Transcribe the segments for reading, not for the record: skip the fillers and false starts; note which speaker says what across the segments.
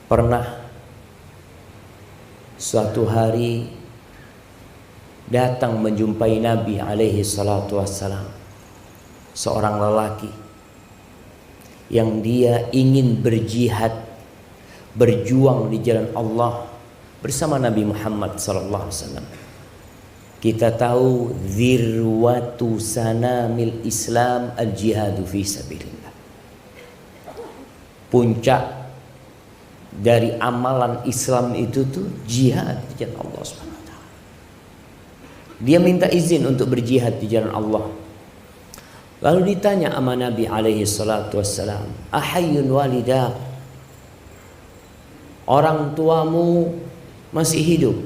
Speaker 1: Pernah suatu hari datang menjumpai Nabi alaihi salatu wassalam seorang lelaki yang dia ingin berjihad, berjuang di jalan Allah bersama Nabi Muhammad sallallahu alaihi wasallam. Kita tahu zirwatu sanamil Islam al-jihadu fi sabilillah. Puncak dari amalan Islam itu tuh jihad di jalan Allah Subhanahu wa taala. Dia minta izin untuk berjihad di jalan Allah. Lalu ditanya sama Nabi alaihi salatu wassalam, "Ahayyun walidak?" Orang tuamu masih hidup?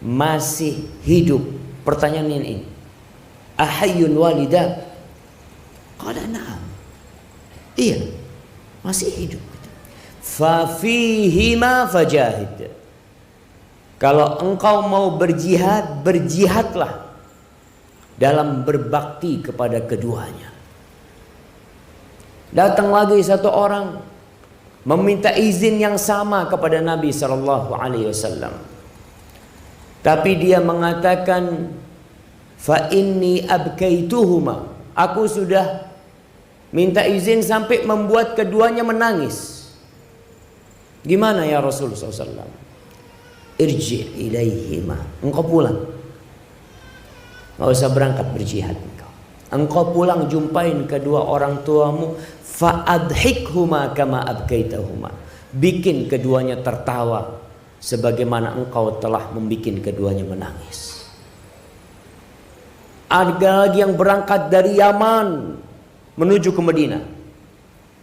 Speaker 1: Masih hidup. Pertanyaan ini. Ahayyun walidak? Qala na'am. Iya, masih hidup. Fa fihima fajahid. Kalau engkau mau berjihad, berjihadlah dalam berbakti kepada keduanya. Datang lagi satu orang meminta izin yang sama kepada Nabi sallallahu alaihi wasallam. Tapi dia mengatakan, fa inni abkaituhuma. Aku sudah minta izin sampai membuat keduanya menangis. Gimana ya Rasulullah SAW? Irji ilaihima. Engkau pulang. Gak usah berangkat berjihad engkau. Engkau pulang jumpain kedua orang tuamu. Fa'adhikhuma kama abkaitahuma. Bikin keduanya tertawa sebagaimana engkau telah membikin keduanya menangis. Ada lagi yang berangkat dari Yaman menuju ke Madinah,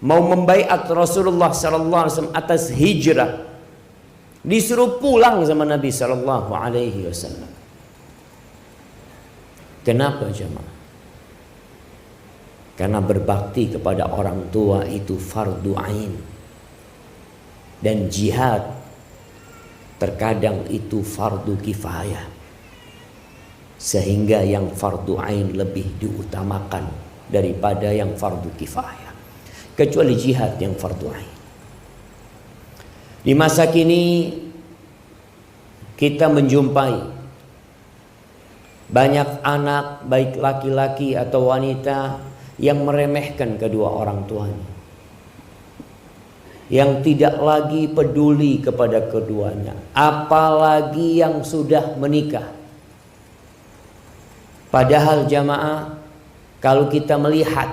Speaker 1: mau membaiat Rasulullah sallallahu alaihi wasallam atas hijrah. Disuruh pulang sama Nabi sallallahu alaihi wasallam. Kenapa jemaah? Karena berbakti kepada orang tua itu fardu ain. Dan jihad terkadang itu fardu kifayah, sehingga yang fardu ain lebih diutamakan daripada yang fardu kifayah, kecuali jihad yang fardu ain. Di masa kini kita menjumpai banyak anak, baik laki-laki atau wanita, yang meremehkan kedua orang tuanya, yang tidak lagi peduli kepada keduanya, apalagi yang sudah menikah. Padahal jamaah, kalau kita melihat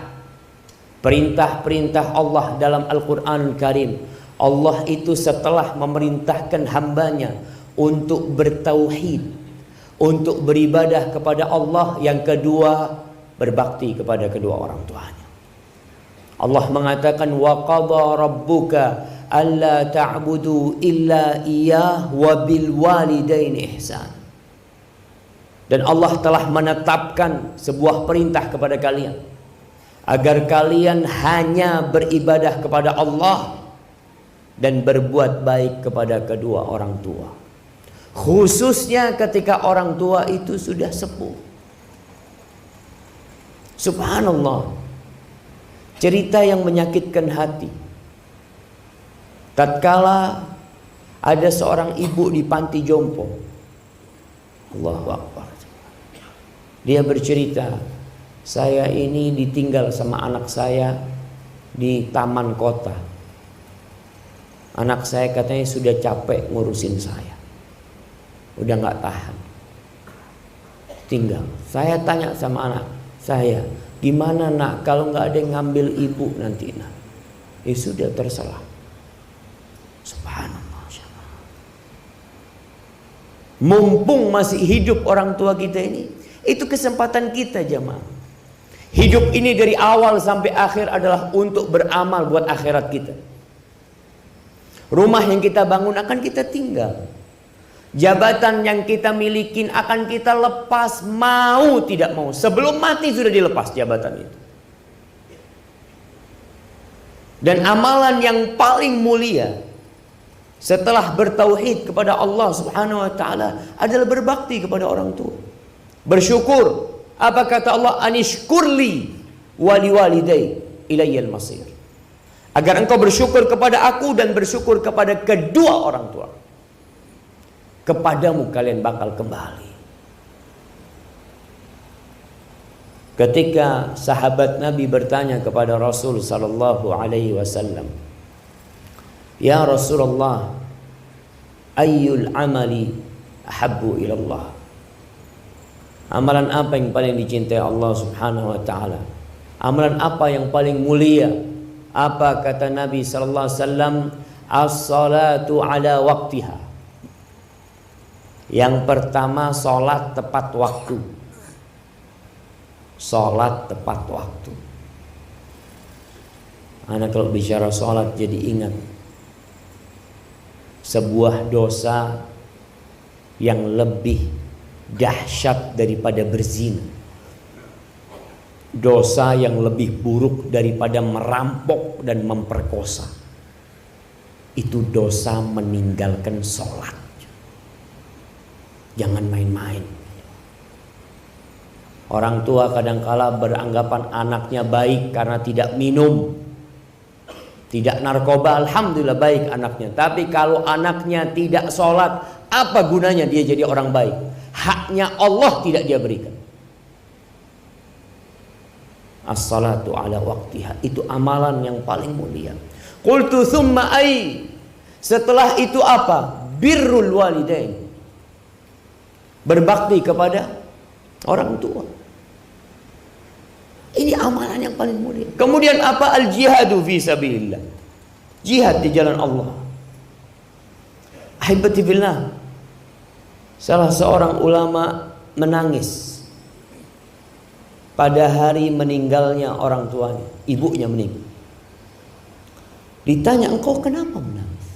Speaker 1: perintah-perintah Allah dalam Al-Quran Karim, Allah itu setelah memerintahkan hambanya untuk bertauhid, untuk beribadah kepada Allah, yang kedua berbakti kepada kedua orang tuanya. Allah mengatakan, wa qadha rabbuka alla ta'budu illa iyyah wa bil walidaini ihsan. Dan Allah telah menetapkan sebuah perintah kepada kalian agar kalian hanya beribadah kepada Allah dan berbuat baik kepada kedua orang tua, khususnya ketika orang tua itu sudah sepuh. Subhanallah, cerita yang menyakitkan hati. Tatkala ada seorang ibu di panti jompo, Allahu Akbar, dia bercerita, saya ini ditinggal sama anak saya di taman kota. Anak saya katanya sudah capek ngurusin saya, udah gak tahan, tinggal. Saya tanya sama anak saya, gimana nak kalau nggak ada yang ngambil ibu nanti nak? Sudah terserah. Subhanallah. Mumpung masih hidup orang tua kita ini, itu kesempatan kita jamaah. Hidup ini dari awal sampai akhir adalah untuk beramal buat akhirat kita. Rumah yang kita bangun akan kita tinggal. Jabatan yang kita milikin akan kita lepas, mau tidak mau. Sebelum mati sudah dilepas jabatan itu. Dan amalan yang paling mulia setelah bertauhid kepada Allah Subhanahu wa taala adalah berbakti kepada orang tua. Bersyukur. Apa kata Allah? Anishkurli wali walidai ilayyal masir. agar engkau bersyukur kepada aku dan bersyukur kepada kedua orang tua. Kepadamu kalian bakal kembali. Ketika sahabat Nabi bertanya kepada Rasul sallallahu alaihi wasallam, "Ya Rasulullah, ayyul amali ahabbu ilallah?" Amalan apa yang paling dicintai Allah Subhanahu wa taala? Amalan apa yang paling mulia? Apa kata Nabi sallallahu alaihi wasallam? As-salatu ala waqtiha. Yang pertama, salat tepat waktu. Salat tepat waktu. Anak kalau bicara salat jadi ingat sebuah dosa yang lebih dahsyat daripada berzina, dosa yang lebih buruk daripada merampok dan memperkosa, itu dosa meninggalkan sholat. Jangan main-main. Orang tua kadangkala beranggapan anaknya baik karena tidak minum, tidak narkoba, alhamdulillah baik anaknya. Tapi kalau anaknya tidak sholat, apa gunanya dia jadi orang baik? Haknya Allah tidak dia berikan. As-salatu ala waqtiha, itu amalan yang paling mulia. Qultu thumma ai, setelah itu apa? Birrul walidain, berbakti kepada orang tua. Ini amalan yang paling mulia. Kemudian apa? Al-jihadu fi sabilillah, jihad di jalan Allah. Ahibati billah, salah seorang ulama menangis pada hari meninggalnya orang tuanya, ibunya meninggal. Ditanya, engkau kenapa menangis?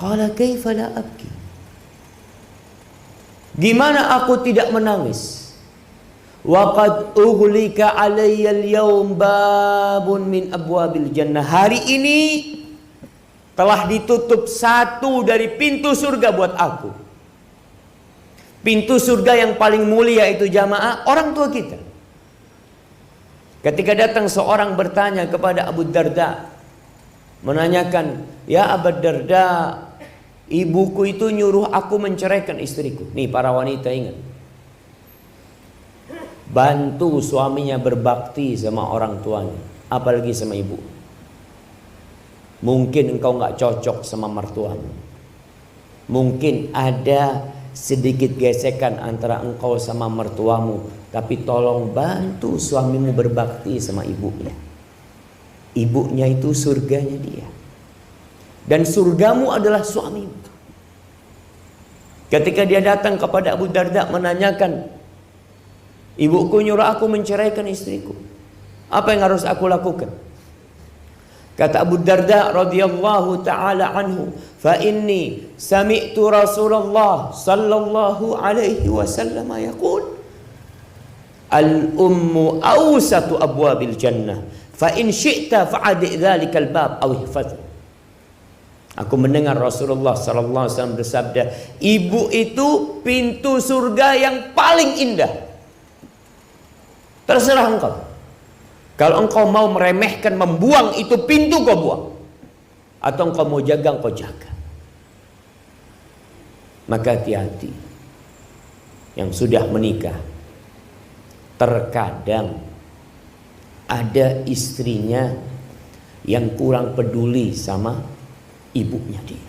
Speaker 1: Qala kaifa la abki? Gimana aku tidak menangis? Wa qadughlika alayya al-yawm babun min abwabil jannah. Hari ini telah ditutup satu dari pintu surga buat aku. Pintu surga yang paling mulia itu jamaah orang tua kita. Ketika datang seorang bertanya kepada Abu Darda, menanyakan, "Ya Abu Darda, ibuku itu nyuruh aku menceraikan istriku." Nih para wanita ingat, bantu suaminya berbakti sama orang tuanya, apalagi sama ibu. Mungkin engkau nggak cocok sama mertuamu, mungkin ada sedikit gesekan antara engkau sama mertuamu, tapi tolong bantu suamimu berbakti sama ibunya. Ibunya itu surganya dia, dan surgamu adalah suamimu. Ketika dia datang kepada Abu Darda menanyakan, ibuku nyuruh aku menceraikan istriku, apa yang harus aku lakukan? Kata Abu Darda radhiyallahu taala anhu, "Fa inni sami'tu Rasulullah sallallahu alaihi wasallam yaqul, al-ummu awsatu abwabil jannah, fa in syi'ta fa'adi dzalikal bab aw ihfaz." Aku mendengar Rasulullah sallallahu alaihi wasallam bersabda, ibu itu pintu surga yang paling indah. Terserah engkau. Kalau engkau mau meremehkan, membuang itu pintu, kau buang. Atau engkau mau jaga, engkau jaga. Maka hati-hati yang sudah menikah. Terkadang ada istrinya yang kurang peduli sama ibunya dia.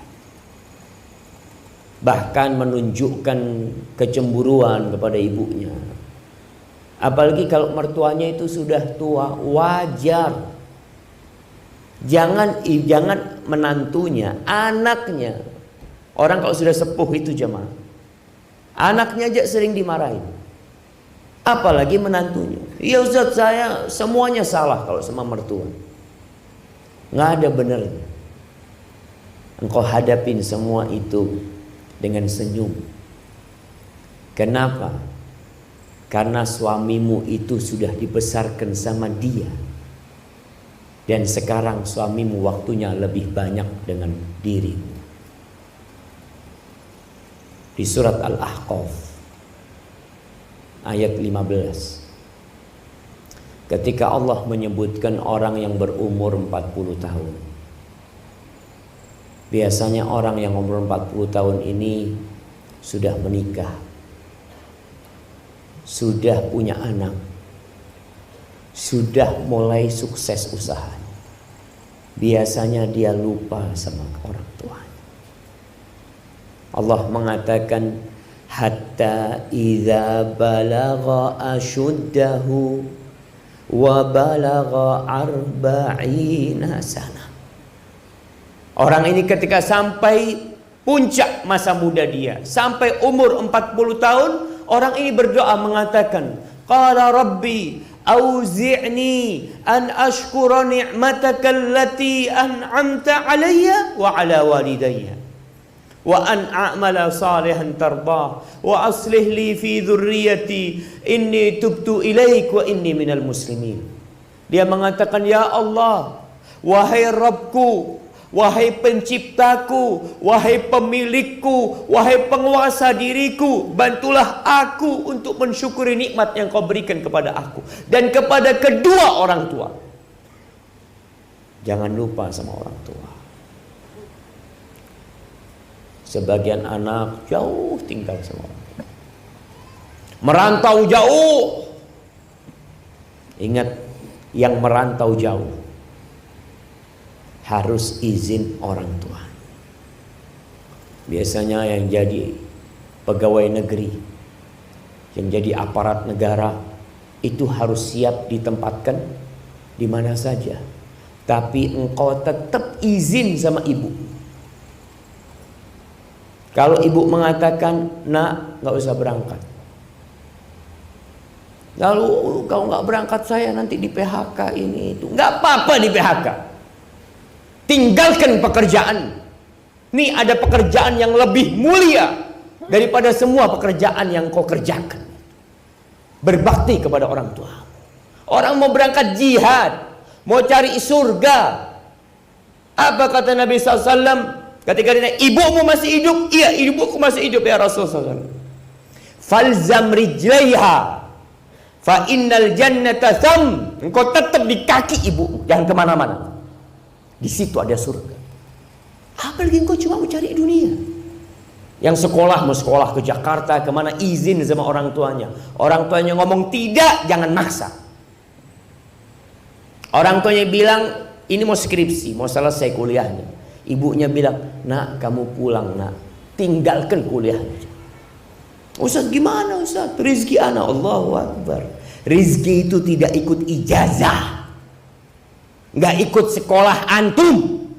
Speaker 1: Bahkan menunjukkan kecemburuan kepada ibunya. Apalagi kalau mertuanya itu sudah tua, wajar. Jangan menantunya, anaknya. Orang kalau sudah sepuh itu jemaah, anaknya aja sering dimarahin, apalagi menantunya. Ya Ustaz, saya semuanya salah kalau sama mertua. Nggak ada benernya. Engkau hadapin semua itu dengan senyum. Kenapa? Karena suamimu itu sudah dibesarkan sama dia. Dan sekarang suamimu waktunya lebih banyak dengan dirimu. Di surat Al-Ahqaf ayat 15. ketika Allah menyebutkan orang yang berumur 40 tahun. Biasanya orang yang umur 40 tahun ini sudah menikah, sudah punya anak, sudah mulai sukses usahanya. Biasanya dia lupa sama orang tuanya. Allah mengatakan hatta idza balagha ashuddahu wa balagha arba'ina sana. Orang ini ketika sampai puncak masa muda dia, sampai umur 40 tahun, orang ini berdoa mengatakan, qala rabbi auzi'ni an ashkura ni'mataka allati an'amta alayya wa ala walidayya wa an a'mala salihan tardah wa aslih li fi dhurriyyati inni tubtu ilaik wa inni minal muslimin. Dia mengatakan, ya Allah, wahai Rabbku, wahai penciptaku, wahai pemilikku, wahai penguasa diriku, bantulah aku untuk mensyukuri nikmat yang kau berikan kepada aku dan kepada kedua orang tua. Jangan lupa sama orang tua. Sebagian anak jauh tinggal sama orang tua, merantau jauh. Ingat, yang merantau jauh harus izin orang tua. Biasanya yang jadi pegawai negeri, yang jadi aparat negara, itu harus siap ditempatkan di mana saja. Tapi engkau tetap izin sama ibu. Kalau ibu mengatakan, nak, nggak usah berangkat. Lalu kau nggak berangkat, saya nanti di PHK ini itu. Nggak apa-apa di PHK. Tinggalkan pekerjaan. Ini ada pekerjaan yang lebih mulia daripada semua pekerjaan yang kau kerjakan. Berbakti kepada orang tua. Orang mau berangkat jihad, mau cari surga. Apa kata Nabi SAW ketika ditanya, ibumu masih hidup? Iya, ibuku masih hidup ya Rasulullah SAW. Falzam rijlaiha fa innal jannata tham. Engkau tetap di kaki ibu, jangan kemana-mana. Di situ ada surga. Apalagi engkau cuma mau cari dunia. Yang sekolah mau sekolah ke Jakarta, kemana, izin sama orang tuanya. Orang tuanya ngomong tidak, jangan maksa. Orang tuanya bilang ini mau skripsi, mau selesai kuliahnya. Ibunya bilang, nak, kamu pulang, nak, tinggalkan kuliahnya. Ustaz, gimana Ustaz? Rizki anak, Allahu Akbar. Rizki itu tidak ikut ijazah, nggak ikut sekolah antum.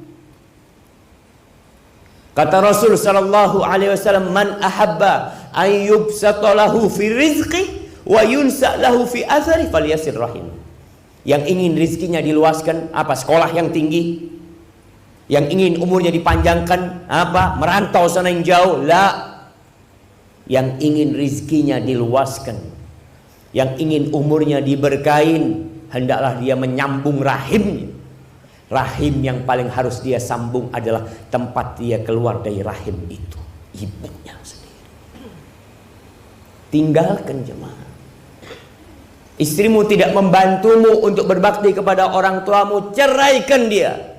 Speaker 1: Kata Rasul sallallahu alaihi wasallam, man ahabba an yubsata lahu fi rizqi wa yunsa lahu fi athari falyasir rahim. Yang ingin rizkinya diluaskan, apa? Sekolah yang tinggi. Yang ingin umurnya dipanjangkan, apa? Merantau sana yang jauh. La. Yang ingin rizkinya diluaskan, yang ingin umurnya diberkahin, hendaklah dia menyambung rahimnya. Rahim yang paling harus dia sambung adalah tempat dia keluar dari rahim itu, ibunya sendiri. Tinggalkan jemaah. Istrimu tidak membantumu untuk berbakti kepada orang tuamu, ceraikan dia.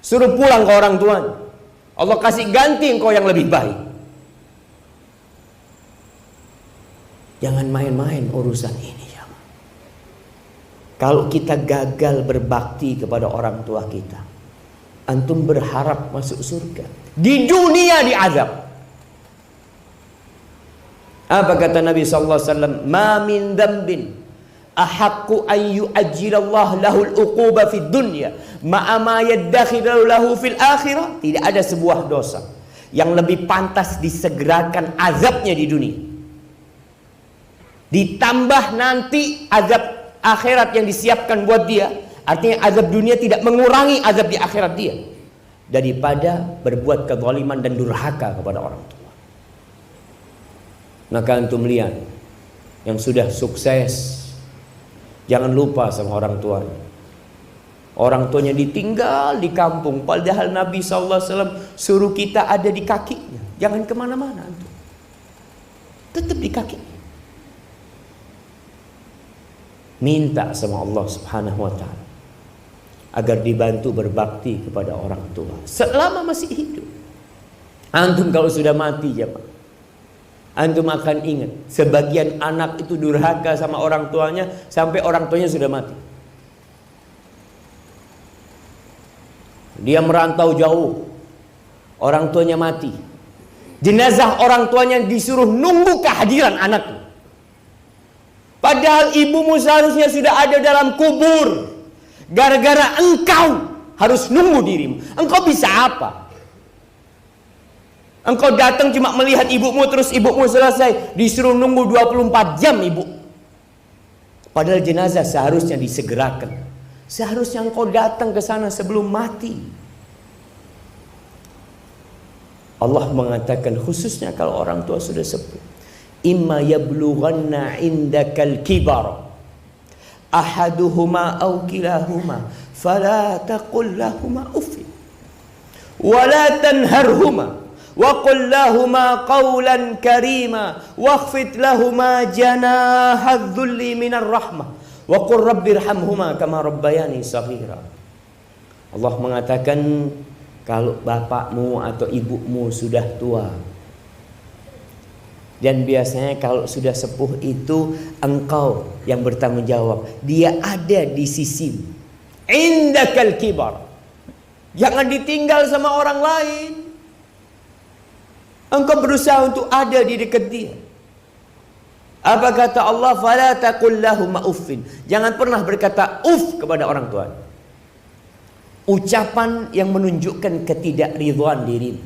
Speaker 1: Suruh pulang ke orang tuanya. Allah kasih ganti engkau yang lebih baik. Jangan main-main urusan ini. Kalau kita gagal berbakti kepada orang tua kita, antum berharap masuk surga, di dunia diazab. Apa kata Nabi sallallahu alaihi wasallam? Ma min dzambin ahaqqu an yu'ajjilallahu lahul uquba fid dunya ma'a ma yaddakhiru lahu fil akhirah. Tidak ada sebuah dosa yang lebih pantas disegerakan azabnya di dunia, ditambah nanti azab akhirat yang disiapkan buat dia. Artinya azab dunia tidak mengurangi azab di akhirat dia, daripada berbuat kezaliman dan durhaka kepada orang tua. Maka antum lihat yang sudah sukses, jangan lupa sama orang tuanya. Orang tuanya ditinggal di kampung, padahal Nabi SAW suruh kita ada di kakinya. Jangan kemana-mana antum, tetap di kakinya. Minta sama Allah Subhanahu wa ta'ala agar dibantu berbakti kepada orang tua selama masih hidup. Antum kalau sudah mati ya Pak, antum akan ingat sebagian anak itu durhaka sama orang tuanya sampai orang tuanya sudah mati. Dia merantau jauh, orang tuanya mati, jenazah orang tuanya disuruh nunggu kehadiran anaknya. Padahal ibumu seharusnya sudah ada dalam kubur. Gara-gara engkau harus nunggu dirimu. Engkau bisa apa? Engkau datang cuma melihat ibumu, terus ibumu selesai, disuruh nunggu 24 jam ibu. Padahal jenazah seharusnya disegerakan. Seharusnya engkau datang ke sana sebelum mati. Allah mengatakan khususnya kalau orang tua sudah sepuh, imma yablughanna indakal kibar ahaduhuma aw kilahuma fala taqul lahumā uff wa la tanharhuma wa qul lahumā qawlan karīmā wakhfid lahumā janāha adh-dhulli minar rahmah wa qur rabbirhamhumā kamā rabbayani shaghīrā. Allah mengatakan kalau bapakmu atau ibumu sudah tua, dan biasanya kalau sudah sepuh itu engkau yang bertanggung jawab. Dia ada di sisi indakal kibar. Jangan ditinggal sama orang lain. Engkau berusaha untuk ada di dekat dia. Apa kata Allah? Fala taqul lahum uffin. Jangan pernah berkata uff kepada orang tua. Ucapan yang menunjukkan ketidakridhaan diri.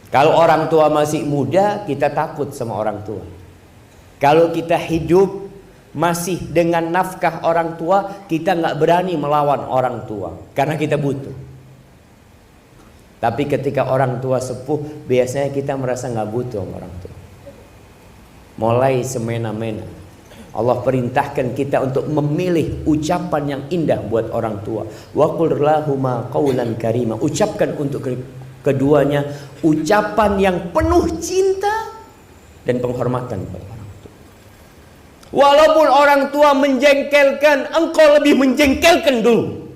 Speaker 1: Kalau orang tua masih muda, kita takut sama orang tua. Kalau kita hidup masih dengan nafkah orang tua, kita nggak berani melawan orang tua karena kita butuh. Tapi ketika orang tua sepuh, biasanya kita merasa nggak butuh sama orang tua. Mulai semena-mena. Allah perintahkan kita untuk memilih ucapan yang indah buat orang tua. Wa qul lahumā qawlan karīmā. Ucapkan untuk keduanya ucapan yang penuh cinta dan penghormatan kepada orang tua. Walaupun orang tua menjengkelkan, engkau lebih menjengkelkan dulu.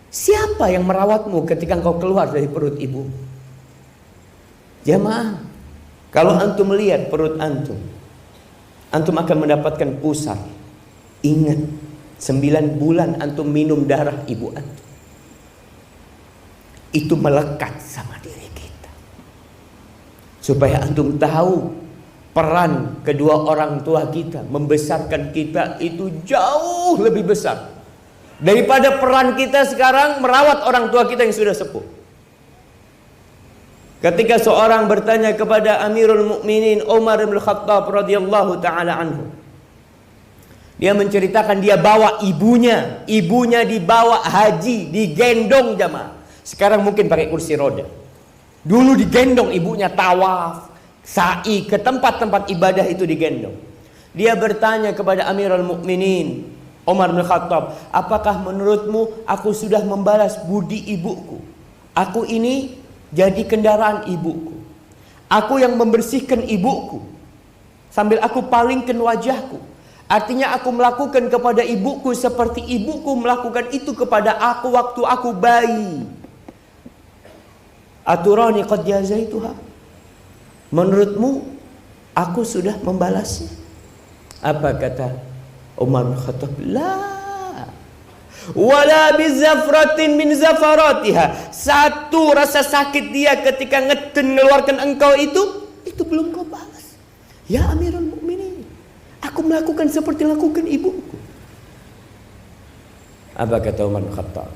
Speaker 1: Siapa yang merawatmu ketika engkau keluar dari perut ibu? Jamaah, kalau antum melihat perut antum, antum akan mendapatkan pusar. Ingat, 9 bulan antum minum darah ibu antum. Itu melekat sama diri kita. Supaya antum tahu peran kedua orang tua kita membesarkan kita itu jauh lebih besar daripada peran kita sekarang merawat orang tua kita yang sudah sepuh. Ketika seorang bertanya kepada Amirul Mukminin Umar bin Khattab radhiyallahu taala anhu, dia menceritakan dia bawa ibunya dibawa haji, digendong jamaah. Sekarang mungkin pakai kursi roda. Dulu digendong ibunya tawaf, sa'i ke tempat-tempat ibadah itu digendong. Dia bertanya kepada Amirul Mukminin Umar bin Khattab, apakah menurutmu aku sudah membalas budi ibuku? Aku ini jadi kendaraan ibuku. Aku yang membersihkan ibuku sambil aku palingkan wajahku. Artinya aku melakukan kepada ibuku seperti ibuku melakukan itu kepada aku waktu aku bayi. Aturani qad jazaituha. Menurutmu aku sudah membalasnya? Apa kata Umar bin Khattab? La wala bizafratin min zafaratiha. Satu rasa sakit dia ketika ngeden mengeluarkan engkau itu belum kau balas. Ya Amirul Mukminin, aku melakukan seperti lakukan ibuku. Apa kata Umar bin Khattab?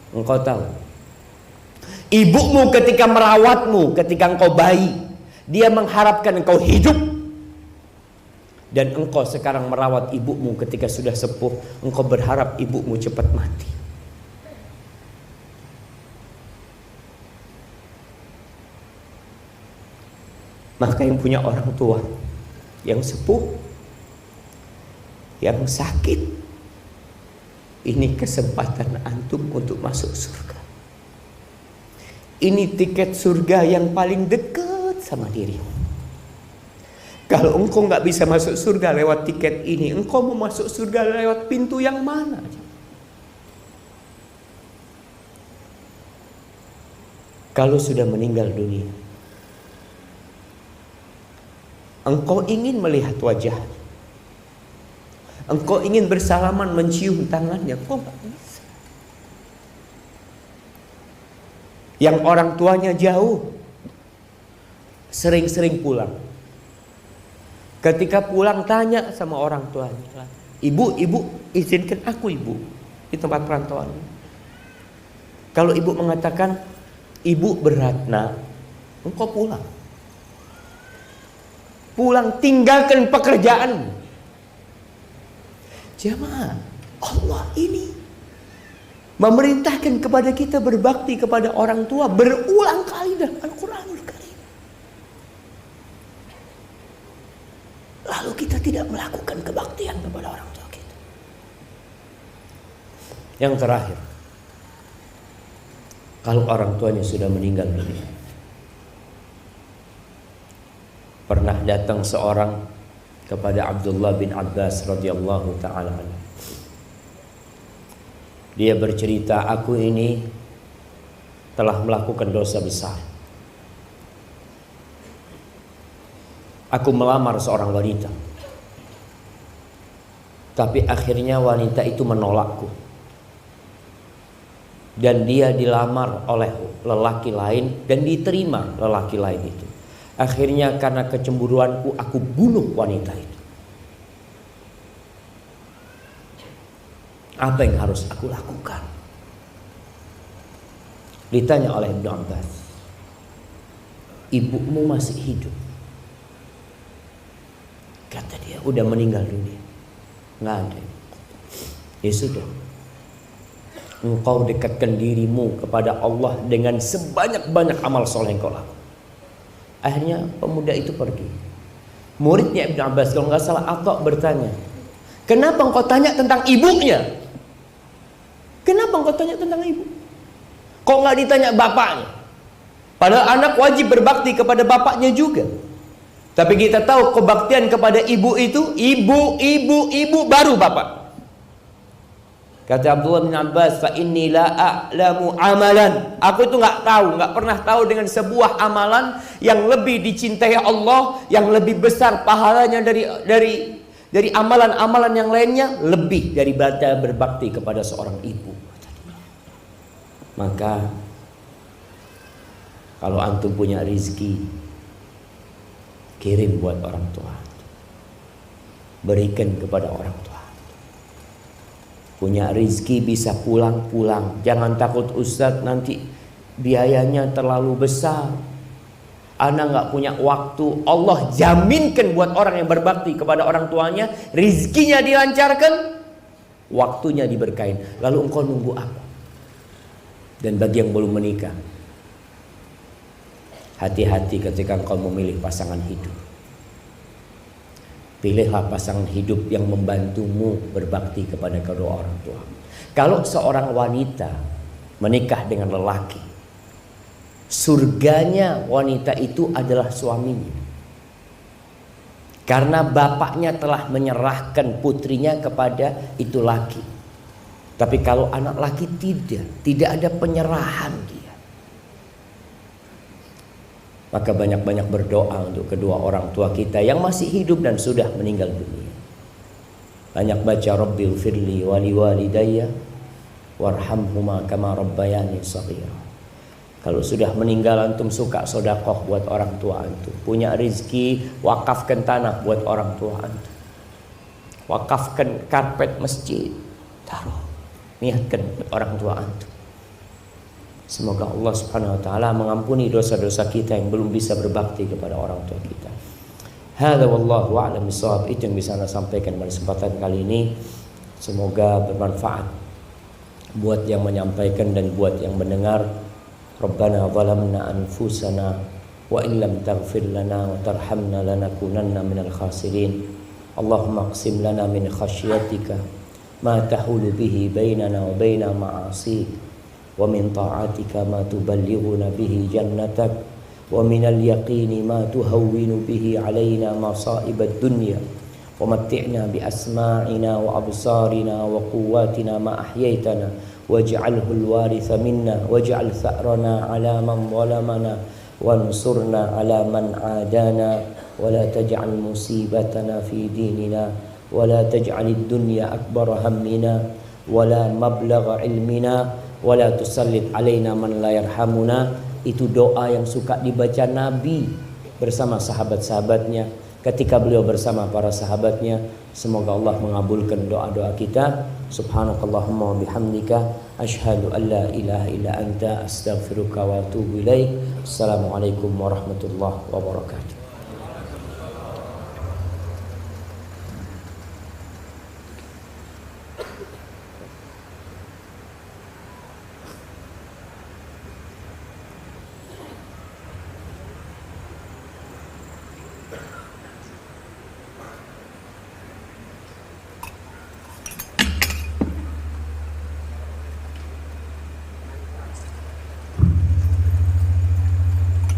Speaker 1: Engkau tahu, ibumu ketika merawatmu, ketika engkau bayi, dia mengharapkan engkau hidup. Dan engkau sekarang merawat ibumu ketika sudah sepuh, engkau berharap ibumu cepat mati. Maka yang punya orang tua yang sepuh, yang sakit, ini kesempatan antum untuk masuk surga. Ini tiket surga yang paling dekat sama dirimu. Kalau engkau nggak bisa masuk surga lewat tiket ini, engkau mau masuk surga lewat pintu yang mana? Kalau sudah meninggal dunia, engkau ingin melihat wajah, engkau ingin bersalaman, mencium tangannya, kok nggak bisa. Yang orang tuanya jauh, sering-sering pulang. Ketika pulang tanya sama orang tuanya, ibu izinkan aku ibu di tempat perantauan. Kalau ibu mengatakan ibu berat nak, engkau pulang. Pulang, tinggalkan pekerjaan. Jamaah, Allah ini memerintahkan kepada kita berbakti kepada orang tua berulang kali dalam Al-Quranul Karim. Lalu kita tidak melakukan kebaktian kepada orang tua kita. Yang terakhir, kalau orang tuanya sudah meninggal dunia, pernah datang seorang kepada Abdullah bin Abbas radhiyallahu ta'ala anhu. Dia bercerita, aku ini telah melakukan dosa besar. Aku melamar seorang wanita, tapi akhirnya wanita itu menolakku, dan dia dilamar oleh lelaki lain dan diterima lelaki lain itu. Akhirnya karena kecemburuanku aku bunuh wanita itu. Apa yang harus aku lakukan? Ditanya oleh Ibnu Abbas, ibumu masih hidup? Kata dia, udah meninggal dunia, nggak ada. Ya sudah, engkau dekatkan dirimu kepada Allah dengan sebanyak-banyak amal soleh yang kau lakukan. Akhirnya pemuda itu pergi. Muridnya Ibnu Abbas, kalau nggak salah, Atha bertanya, kenapa engkau tanya tentang ibunya? Kenapa engkau tanya tentang ibu? Kok nggak ditanya bapaknya? Padahal anak wajib berbakti kepada bapaknya juga. Tapi kita tahu kebaktian kepada ibu itu ibu baru bapak. Kata Abdullah bin Abbas, fa inni la a'lamu amalan. Aku itu nggak pernah tahu dengan sebuah amalan yang lebih dicintai Allah, yang lebih besar pahalanya dari amalan-amalan yang lainnya, lebih daripada berbakti kepada seorang ibu. Maka kalau antum punya rizki, kirim buat orang tua, berikan kepada orang tua. Punya rizki bisa pulang-pulang. Jangan takut Ustadz nanti biayanya terlalu besar, Ana nggak punya waktu. Allah jaminkan buat orang yang berbakti kepada orang tuanya, rizkinya dilancarkan, waktunya diberkahin. Lalu engkau nunggu apa? Dan bagi yang belum menikah, hati-hati ketika engkau memilih pasangan hidup. Pilihlah pasangan hidup yang membantumu berbakti kepada kedua orang tua. Kalau seorang wanita menikah dengan lelaki, surganya wanita itu adalah suaminya, karena bapaknya telah menyerahkan putrinya kepada itu laki. Tapi kalau anak laki tidak ada penyerahan dia. Maka banyak-banyak berdoa untuk kedua orang tua kita yang masih hidup dan sudah meninggal dunia. Banyak baca Rabbil firli wali walidayya warhamhuma kama rabbayani shaghira. Kalau sudah meninggal antum suka sedekah buat orang tua antum. Punya rezeki, wakafkan tanah buat orang tua antum. Wakafkan karpet masjid, taruh, niatkan buat orang tua antum. Semoga Allah Subhanahu wa taala mengampuni dosa-dosa kita yang belum bisa berbakti kepada orang tua kita. Hadza wallahu a'lam bishawab. Itu yang bisa saya sampaikan pada kesempatan kali ini. Semoga bermanfaat buat yang menyampaikan dan buat yang mendengar. Rabbana zalamna anfusana wa in lam taghfir lana wa tarhamna lanakunanna minal khasirin. Allahumma aqsim lana min khasyatika ma tahulu bihi bainana wa baina ma'asik, wa min ta'atika ma tuballighuna bihi jannatak, ومن اليقين ما تهون به علينا مصائب الدنيا ومتعنا بأسماعنا وأبصارنا وقواتنا ما أحييتنا واجعله الوارث منا واجعل ثأرنا على من ظلمنا وانصرنا على من عادانا ولا تجعل مصيبتنا في ديننا ولا تجعل الدنيا أكبر همنا ولا مبلغ علمنا ولا تسلط علينا من لا يرحمنا. Itu doa yang suka dibaca Nabi bersama sahabat-sahabatnya ketika beliau bersama para sahabatnya. Semoga Allah mengabulkan doa-doa kita. Subhanakallahumma wa bihamdika asyhadu an la ilaha illa anta astaghfiruka wa atubu ilaik. Assalamualaikum warahmatullahi wabarakatuh.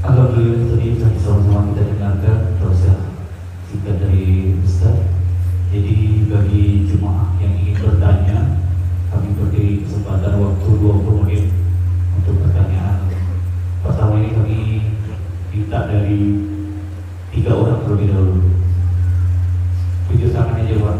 Speaker 2: Alhamdulillah tadi sama-sama kita dengarkan proses singkat dari Ustaz. Jadi bagi jemaah yang ingin bertanya, kami beri kesempatan waktu 20 menit untuk pertanyaan. Pertama ini kami minta dari 3 orang terlebih dahulu. Tujuh tangan aja Pak.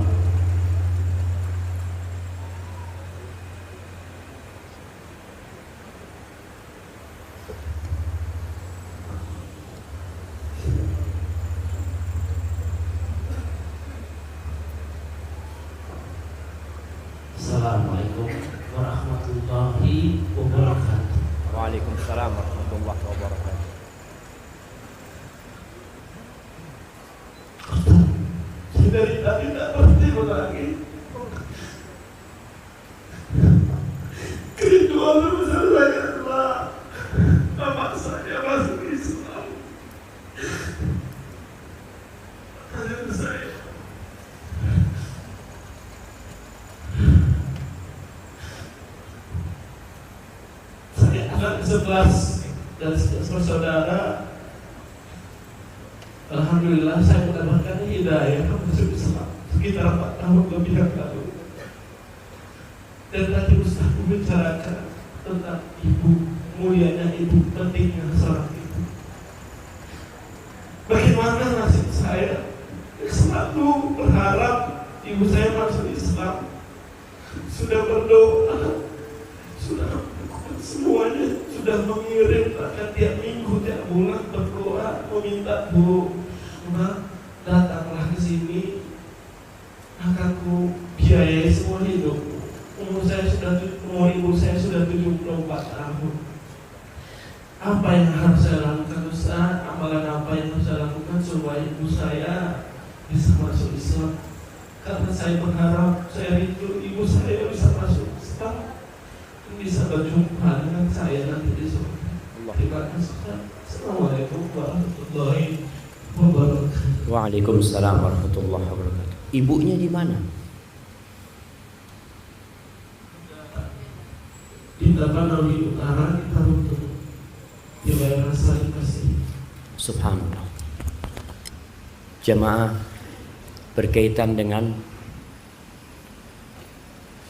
Speaker 3: Assalamualaikum warahmatullahi wabarakatuh.
Speaker 1: Waalaikumsalam warahmatullahi wabarakatuh.
Speaker 3: Saya dari tadi tak berhenti lagi. Kerinduan terbesar saya adalah bapak saya masuk Islam. Hanya saya. Anak 11 dan 11 bersaudara. Alhamdulillah saya mendapatkan hidayah masuk Islam sekitar 4 tahun lebih yang lalu. Dan tadi Ustaz membicarakan tentang ibu, mulianya ibu, pentingnya seorang ibu. Bagaimana nasib saya? Selalu berharap ibu saya masuk Islam. Sudah berdoa, sudah semuanya, sudah mengirim bahkan tiap minggu, tiap bulan berdoa meminta, Bu, datanglah ke sini, akan ku biayai semua hidup. Umur ibu saya sudah 74 tahun. Apa yang harus saya lakukan Ustaz? Amalan apa yang harus saya lakukan supaya ibu saya bisa masuk Islam? Karena saya berharap, saya rindu ibu saya bisa masuk Islam, bisa berjumpa dengan saya nanti di surga. Terima kasih. Assalamualaikum warahmatullahi wabarakatuh.
Speaker 1: Waalaikumsalam warahmatullahi wabarakatuh. Ibunya di mana?
Speaker 3: Di Tapanuli Utara, di Tarutung, di daerah Salikasi.
Speaker 1: Subhanallah. Jemaah, berkaitan dengan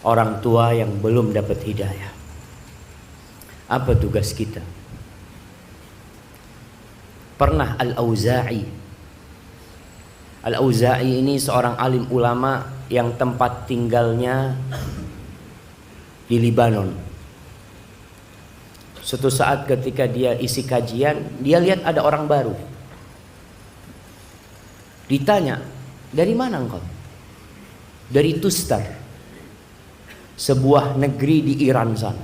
Speaker 1: orang tua yang belum dapat hidayah. Apa tugas kita? Pernah Al-Auza'i ini seorang alim ulama yang tempat tinggalnya di Libanon. Suatu saat ketika dia isi kajian, dia lihat ada orang baru. Ditanya, dari mana engkau? Dari Tustar, sebuah negeri di Iran sana,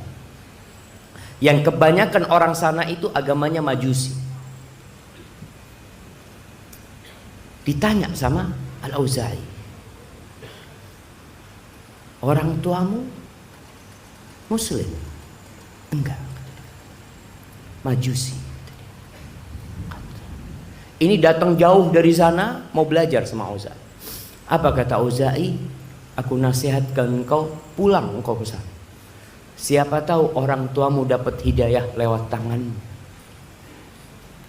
Speaker 1: yang kebanyakan orang sana itu agamanya Majusi. Ditanya sama Al-Auza'i, orang tuamu Muslim? Enggak, Majusi. Ini datang jauh dari sana mau belajar sama Auza'i. Apa kata Auza'i? Aku nasihatkan engkau pulang engkau ke sana. Siapa tahu orang tuamu dapat hidayah lewat tanganmu.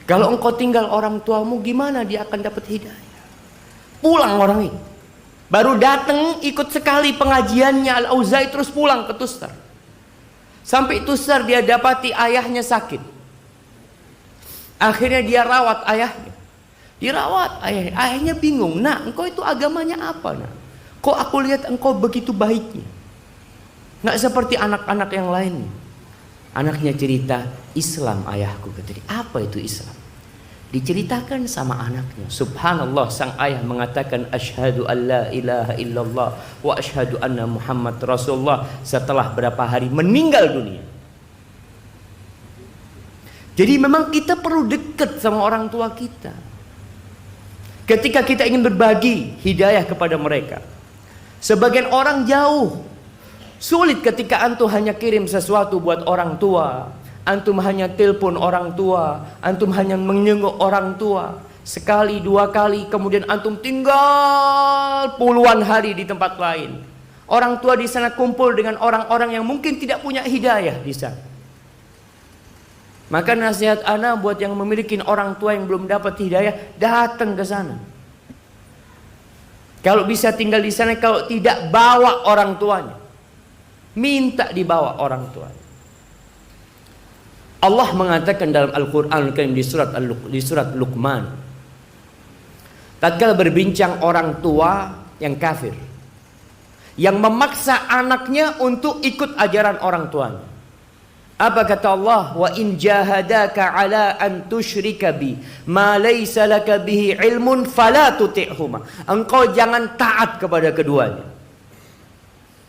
Speaker 1: Kalau engkau tinggal orang tuamu, gimana dia akan dapat hidayah? Pulang orang ini. Baru datang ikut sekali pengajiannya Al-Auza'i, terus pulang ke Tustar. Sampai Tustar dia dapati ayahnya sakit. Akhirnya dia rawat ayahnya. Dirawat ayahnya. Ayahnya bingung. Nak, engkau itu agamanya apa, nak? Kok aku lihat engkau begitu baiknya, nggak seperti anak-anak yang lain. Anaknya cerita, Islam ayahku, kata dia. Apa itu Islam? Diceritakan sama anaknya. Subhanallah, sang ayah mengatakan asyhadu an la ilaha illallah wa asyhadu anna Muhammad Rasulullah setelah berapa hari meninggal dunia. Jadi memang kita perlu dekat sama orang tua kita. Ketika kita ingin berbagi hidayah kepada mereka. Sebagian orang jauh. Sulit ketika antum hanya kirim sesuatu buat orang tua. Antum hanya telepon orang tua. Antum hanya menjenguk orang tua. Sekali, dua kali. Kemudian antum tinggal puluhan hari di tempat lain. Orang tua di sana kumpul dengan orang-orang yang mungkin tidak punya hidayah di sana. Maka nasihat ana buat yang memiliki orang tua yang belum dapat hidayah, datang ke sana. Kalau bisa tinggal di sana, kalau tidak bawa orang tuanya. Minta dibawa orang tuanya. Allah mengatakan dalam Al-Qur'an di surat Luqman. Tatkala berbincang orang tua yang kafir, yang memaksa anaknya untuk ikut ajaran orang tuanya. Apa kata Allah? Wa in jahadaka ala an tusyrika bi ma laysa laka bihi ilmun fala tuti'huma. Engkau jangan taat kepada keduanya.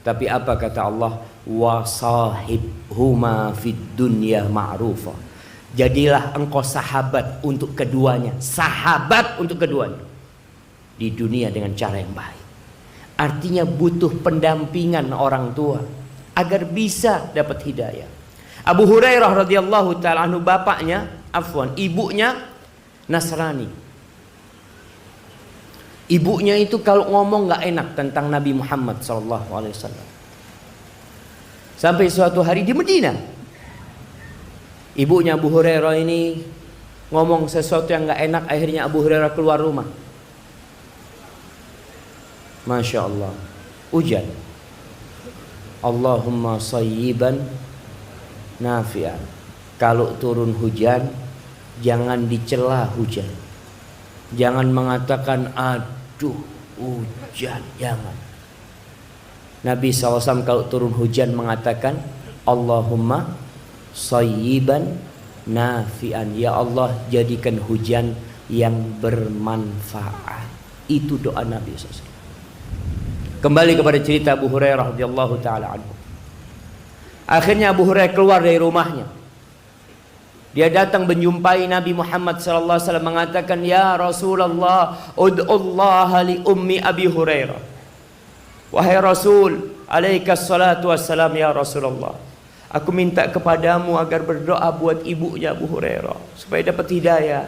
Speaker 1: Tapi apa kata Allah? Wa sahibhuma fid dunya ma'rufa. Jadilah engkau sahabat untuk keduanya, sahabat untuk keduanya di dunia dengan cara yang baik. Artinya butuh pendampingan orang tua agar bisa dapat hidayah. Abu Hurairah radhiyallahu ta'ala anhu, ibunya Nasrani. Ibunya itu kalau ngomong nggak enak tentang Nabi Muhammad SAW. Sampai suatu hari di Medina, ibunya Abu Hurairah ini ngomong sesuatu yang nggak enak. Akhirnya Abu Hurairah keluar rumah. Masya Allah, hujan. Allahumma sayyiban nafi'an. Kalau turun hujan, jangan dicela hujan. Jangan mengatakan aduh hujan, jangan. Nabi SAW kalau turun hujan mengatakan Allahumma sayyiban nafi'an. Ya Allah, jadikan hujan yang bermanfaat. Itu doa Nabi SAW. Kembali kepada cerita Abu Hurairah radhiyallahu ta'ala anhu. Akhirnya Abu Hurairah keluar dari rumahnya. Dia datang menjumpai Nabi Muhammad SAW, mengatakan, ya Rasulullah, ud'ullaha li ummi Abi Hurairah. Wahai Rasul, alaikas salatu wassalam ya Rasulullah. Aku minta kepadamu agar berdoa buat ibunya Abu Hurairah supaya dapat hidayah.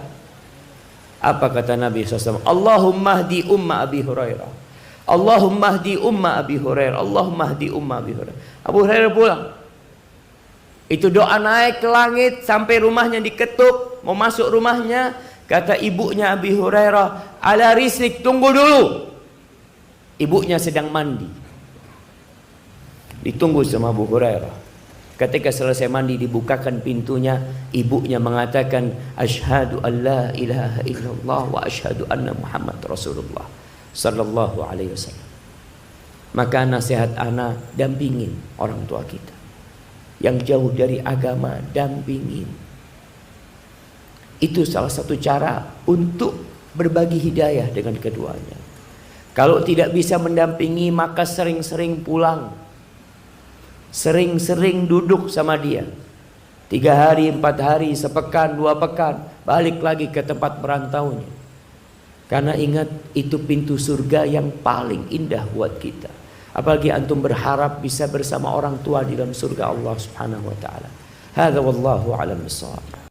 Speaker 1: Apa kata Nabi SAW? Allahumma hdi umma Abi Hurairah. Allahumma hdi umma Abi Hurairah. Allahumma hdi umma Abi Hurairah. Abu Hurairah pulang. Itu doa naik ke langit sampai rumahnya diketuk. Mau masuk rumahnya, kata ibunya Abi Hurairah, ala rislik, tunggu dulu. Ibunya sedang mandi. Ditunggu sama Abu Hurairah. Ketika selesai mandi, dibukakan pintunya. Ibunya mengatakan, asyhadu an la ilaha illallah wa asyhadu anna Muhammad Rasulullah sallallahu alaihi wasallam. Maka nasihat ana, dampingin orang tua kita yang jauh dari agama, dampingin. Itu salah satu cara untuk berbagi hidayah dengan keduanya. Kalau tidak bisa mendampingi, maka sering-sering pulang, sering-sering duduk sama dia. 3 hari, 4 hari, sepekan, 2 pekan, balik lagi ke tempat merantaunya. Karena ingat, itu pintu surga yang paling indah buat kita. Apalagi antum berharap bisa bersama orang tua di dalam surga Allah Subhanahu wa taala. Hadza wallahu a'lam bissawab.